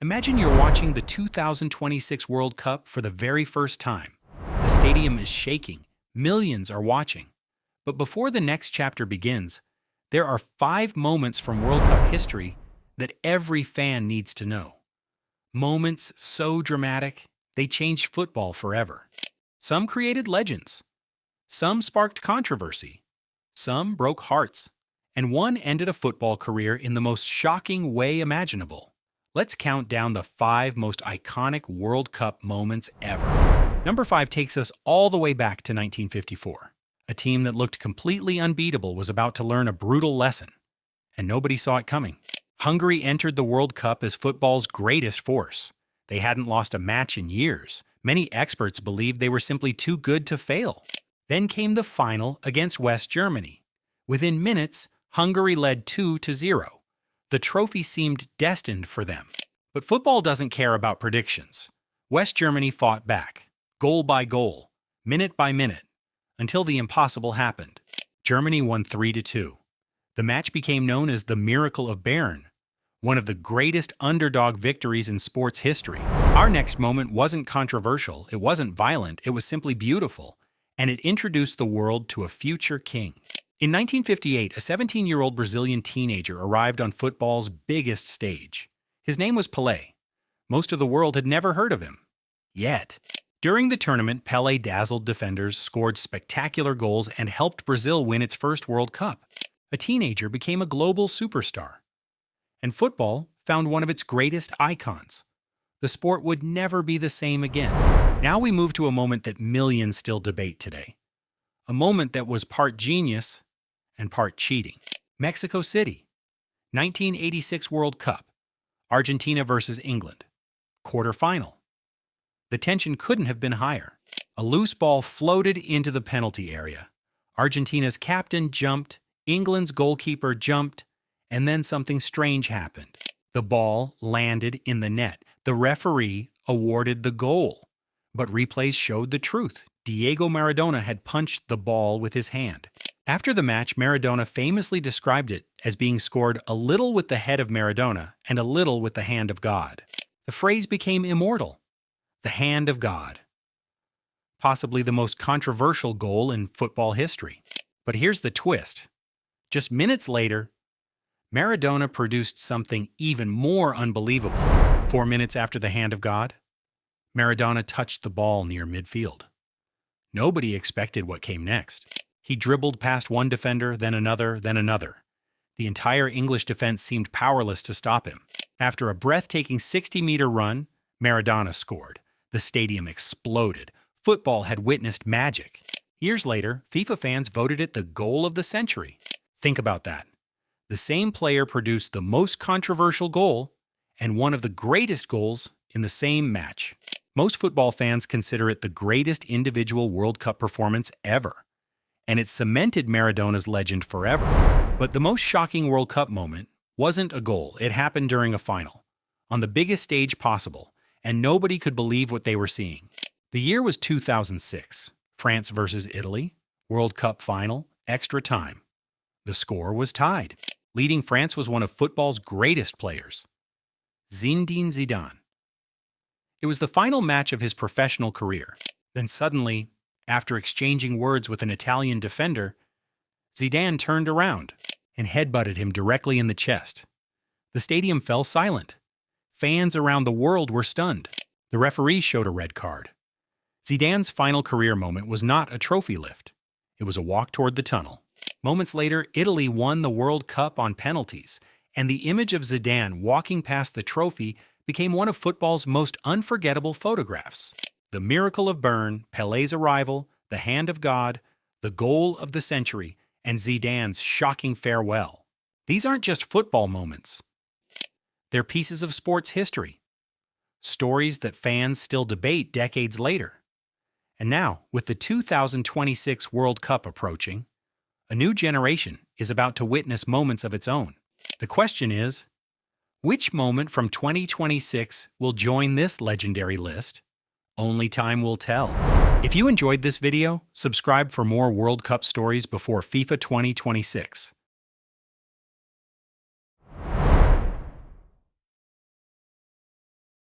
Imagine you're watching the 2026 World Cup for the very first time. The stadium is shaking. Millions are watching. But before the next chapter begins, there are 5 moments from World Cup history that every fan needs to know. Moments so dramatic, they changed football forever. Some created legends. Some sparked controversy. Some broke hearts. And one ended a football career in the most shocking way imaginable. Let's count down the 5 most iconic World Cup moments ever. Number 5 takes us all the way back to 1954. A team that looked completely unbeatable was about to learn a brutal lesson, and nobody saw it coming. Hungary entered the World Cup as football's greatest force. They hadn't lost a match in years. Many experts believed they were simply too good to fail. Then came the final against West Germany. Within minutes, Hungary led 2-0. The trophy seemed destined for them. But football doesn't care about predictions. West Germany fought back, goal by goal, minute by minute, until the impossible happened. Germany won 3-2. The match became known as the Miracle of Bern, one of the greatest underdog victories in sports history. Our next moment wasn't controversial, it wasn't violent, it was simply beautiful, and it introduced the world to a future king. In 1958, a 17-year-old Brazilian teenager arrived on football's biggest stage. His name was Pelé. Most of the world had never heard of him. Yet. During the tournament, Pelé dazzled defenders, scored spectacular goals, and helped Brazil win its first World Cup. A teenager became a global superstar. And football found one of its greatest icons. The sport would never be the same again. Now we move to a moment that millions still debate today. A moment that was part genius and part cheating. Mexico City, 1986 World Cup, Argentina versus England, quarterfinal. The tension couldn't have been higher. A loose ball floated into the penalty area. Argentina's captain jumped, England's goalkeeper jumped, and then something strange happened. The ball landed in the net. The referee awarded the goal. But replays showed the truth. Diego Maradona had punched the ball with his hand. After the match, Maradona famously described it as being scored a little with the head of Maradona and a little with the hand of God. The phrase became immortal. The hand of God. Possibly the most controversial goal in football history. But here's the twist. Just minutes later, Maradona produced something even more unbelievable. 4 minutes after the hand of God, Maradona touched the ball near midfield. Nobody expected what came next. He dribbled past one defender, then another, then another. The entire English defense seemed powerless to stop him. After a breathtaking 60-meter run, Maradona scored. The stadium exploded. Football had witnessed magic. Years later, FIFA fans voted it the goal of the century. Think about that. The same player produced the most controversial goal and one of the greatest goals in the same match. Most football fans consider it the greatest individual World Cup performance ever, and it cemented Maradona's legend forever. But the most shocking World Cup moment wasn't a goal. It happened during a final, on the biggest stage possible, and nobody could believe what they were seeing. The year was 2006, France versus Italy, World Cup final, extra time. The score was tied. Leading France was one of football's greatest players, Zinedine Zidane. It was the final match of his professional career. Then suddenly, after exchanging words with an Italian defender, Zidane turned around and headbutted him directly in the chest. The stadium fell silent. Fans around the world were stunned. The referee showed a red card. Zidane's final career moment was not a trophy lift. It was a walk toward the tunnel. Moments later, Italy won the World Cup on penalties, and the image of Zidane walking past the trophy became one of football's most unforgettable photographs. The Miracle of Bern, Pelé's arrival, the hand of God, the goal of the century, and Zidane's shocking farewell. These aren't just football moments. They're pieces of sports history. Stories that fans still debate decades later. And now, with the 2026 World Cup approaching, a new generation is about to witness moments of its own. The question is, which moment from 2026 will join this legendary list? Only time will tell. If you enjoyed this video, subscribe for more World Cup stories before FIFA 2026.